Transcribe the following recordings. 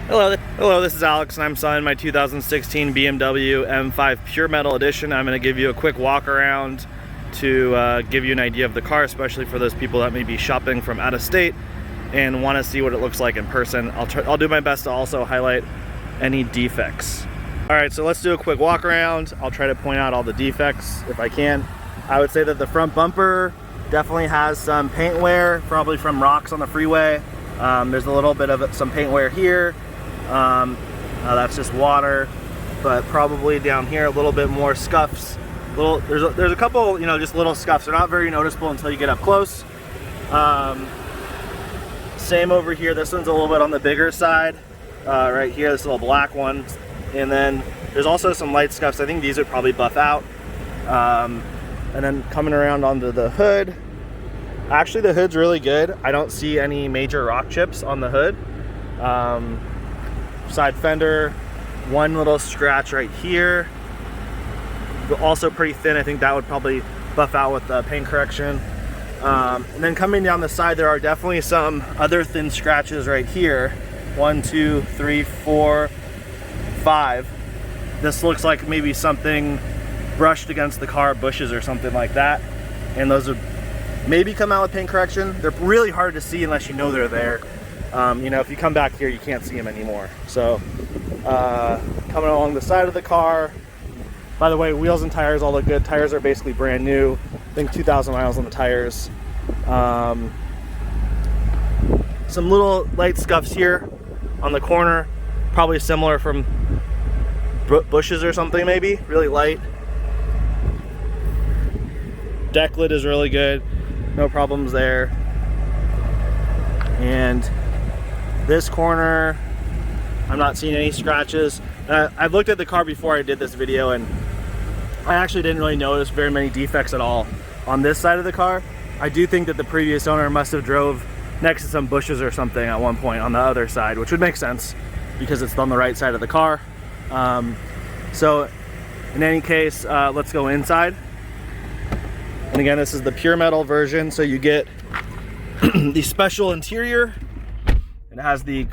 Hello, this is Alex and I'm selling my 2016 BMW M5 Pure Metal Edition. I'm going to give you a quick walk around to give you an idea of the car, especially for those people that may be shopping from out of state and want to see what it looks like in person. I'll do my best to also highlight any defects. Alright, so let's do a quick walk around. I'll try to point out all the defects if I can. I would say that the front bumper definitely has some paint wear, probably from rocks on the freeway. There's a little bit of some paint wear here. That's just water, but probably down here a little bit more scuffs. There's a couple, just little scuffs. They're not very noticeable until you get up close. Same over here. This one's a little bit on the bigger side. Right here, this little black one, and then there's also some light scuffs. I think these would probably buff out. And then coming around onto the hood. Actually, the hood's really good. I don't see any major rock chips on the hood. Side fender, one little scratch right here, also pretty thin. I think that would probably buff out with the paint correction. And then coming down the side, there are definitely some other thin scratches right here. 1, 2, 3, 4, 5. This looks like maybe something brushed against the car, bushes or something like that, and those would maybe come out with paint correction. They're really hard to see unless you know they're there. If you come back here, you can't see them anymore. So coming along the side of the car, by the way, wheels and tires all look good. Tires are basically brand new. I think 2,000 miles on the tires. Some little light scuffs here on the corner, probably similar from bushes or something, maybe really light. Deck lid is really good, no problems there. And this corner, I'm not seeing any scratches. I've looked at the car before I did this video, and I actually didn't really notice very many defects at all on this side of the car. I do think that the previous owner must have drove next to some bushes or something at one point on the other side, which would make sense because it's on the right side of the car. So in any case, let's go inside. And again, this is the pure metal version, so you get the special interior. It has the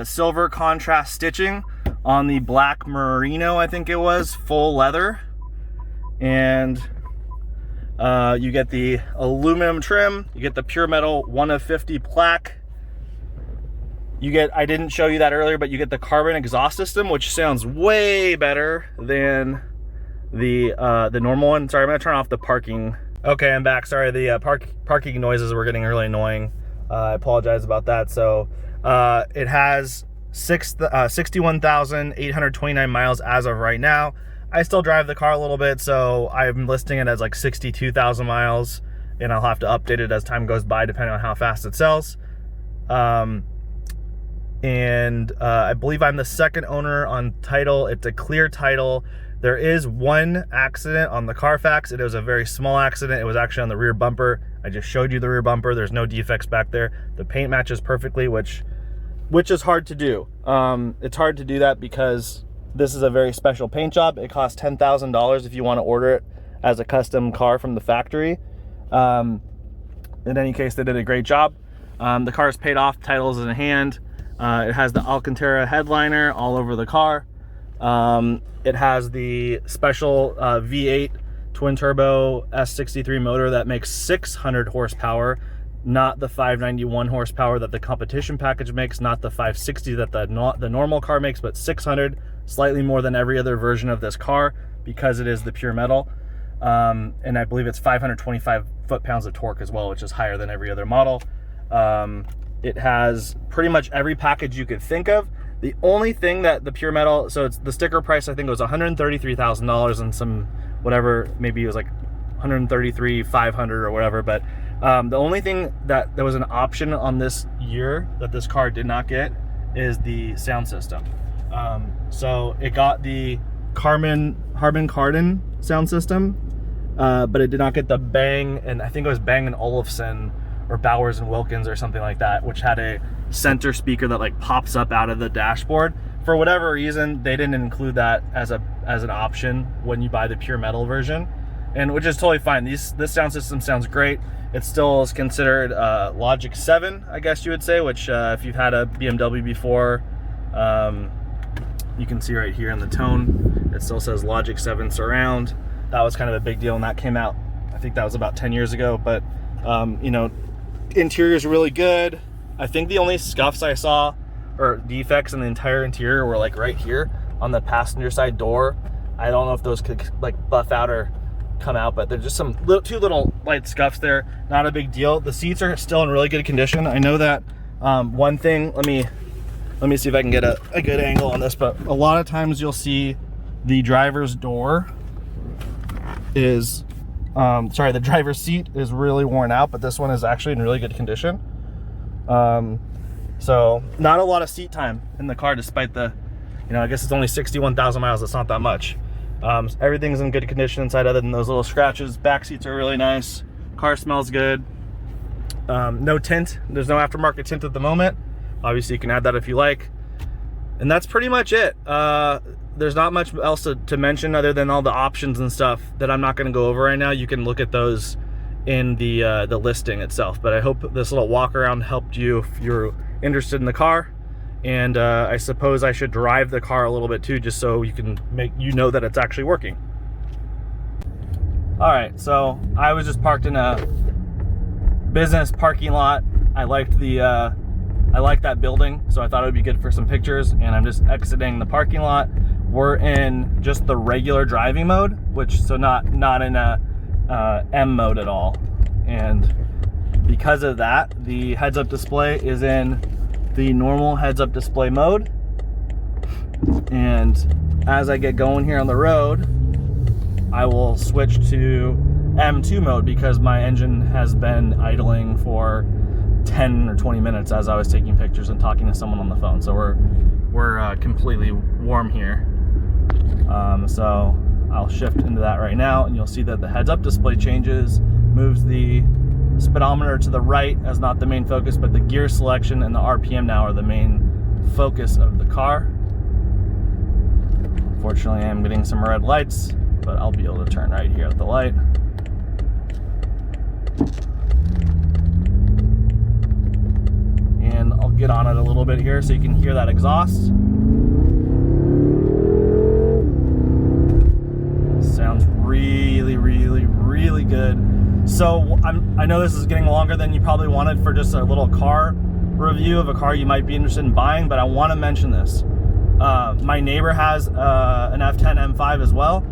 silver contrast stitching on the black merino, I think it was, full leather. And you get the aluminum trim, you get the pure metal 1 of 50 plaque. You get, I didn't show you that earlier, but you get the carbon exhaust system, which sounds way better than the normal one. Sorry, I'm gonna turn off the parking. Okay, I'm back. Sorry, the parking noises were getting really annoying. I apologize about that. So it has 61,829 miles as of right now. I still drive the car a little bit, so I'm listing it as like 62,000 miles, and I'll have to update it as time goes by depending on how fast it sells. I believe I'm the second owner on title. It's a clear title. There is one accident on the Carfax. It was a very small accident. It was actually on the rear bumper. I just showed you the rear bumper. There's no defects back there. The paint matches perfectly, which is hard to do. It's hard to do that because this is a very special paint job. It costs $10,000 if you want to order it as a custom car from the factory. In any case, they did a great job. The car is paid off, title is in hand. It has the Alcantara headliner all over the car. It has the special V8 twin turbo S63 motor that makes 600 horsepower, not the 591 horsepower that the competition package makes, not the 560 that the normal car makes, but 600, slightly more than every other version of this car because it is the pure metal. And I believe it's 525 foot-pounds of torque as well, which is higher than every other model. It has pretty much every package you could think of. The only thing that the pure metal, so it's the sticker price, I think it was $133,000 and some whatever, maybe it was like $133,500 or whatever. But the only thing that there was an option on this year that this car did not get is the sound system. So it got the Harman Kardon sound system, but it did not get the Bang, and I think it was Bang & Olufsen or Bowers & Wilkins or something like that, which had a center speaker that like pops up out of the dashboard. For whatever reason, they didn't include that as an option when you buy the pure metal version, and which is totally fine. This sound system sounds great. It still is considered Logic 7, I guess you would say, which if you've had a BMW before, You can see right here in the tone, it still says Logic 7 Surround. That was kind of a big deal, and that came out, I think that was about 10 years ago. But you know, interior is really good. I think the only scuffs I saw or defects in the entire interior were like right here on the passenger side door. I don't know if those could like buff out or come out, but there's just some two little light scuffs there. Not a big deal. The seats are still in really good condition. I know that one thing, let me see if I can get a good angle on this, but a lot of times you'll see the driver's door is sorry, the driver's seat is really worn out, but this one is actually in really good condition. So not a lot of seat time in the car, despite the, you know, I guess it's only 61,000 miles. It's not that much. Everything's in good condition inside other than those little scratches. Back seats are really nice. Car smells good. No tint. There's no aftermarket tint at the moment. Obviously you can add that if you like. And that's pretty much it. There's not much else to mention other than all the options and stuff that I'm not going to go over right now. You can look at those in the listing itself. But I hope this little walk around helped you if you're interested in the car. And I suppose I should drive the car a little bit too, just so you can know that it's actually working. All right, so I was just parked in a business parking lot. I liked that building, so I thought it would be good for some pictures, and I'm just exiting the parking lot. We're in just the regular driving mode, so not in a M mode at all. And because of that, the heads-up display is in the normal heads-up display mode. And as I get going here on the road, I will switch to M2 mode because my engine has been idling for 10 or 20 minutes as I was taking pictures and talking to someone on the phone. So we're completely warm here. So I'll shift into that right now, and you'll see that the heads-up display changes, moves the speedometer to the right as not the main focus, but the gear selection and the RPM now are the main focus of the car. Unfortunately, I'm getting some red lights, but I'll be able to turn right here at the light. And I'll get on it a little bit here so you can hear that exhaust. Sounds really, really, really good. So I know this is getting longer than you probably wanted for just a little car review of a car you might be interested in buying, but I want to mention this. My neighbor has an F10 M5 as well,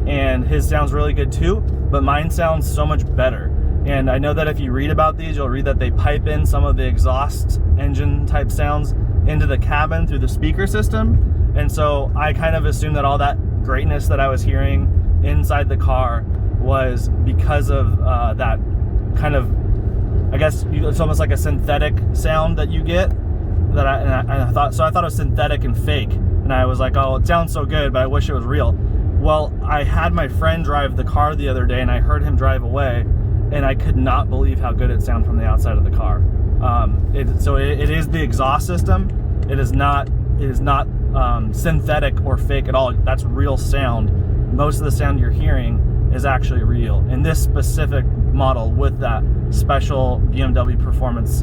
and his sounds really good too, but mine sounds so much better. And I know that if you read about these, you'll read that they pipe in some of the exhaust engine type sounds into the cabin through the speaker system. And so I kind of assumed that all that greatness that I was hearing inside the car was because of that kind of, I guess it's almost like a synthetic sound that you get. That I thought it was synthetic and fake, and I was like, oh, it sounds so good, but I wish it was real. Well, I had my friend drive the car the other day, and I heard him drive away, and I could not believe how good it sounded from the outside of the car. So it is the exhaust system. It is not synthetic or fake at all. That's real sound. Most of the sound you're hearing is actually real in this specific model with that special BMW performance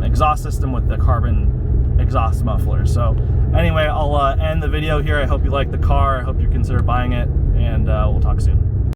exhaust system with the carbon exhaust muffler. So anyway, I'll end the video here. I hope you like the car. I hope you consider buying it, and we'll talk soon.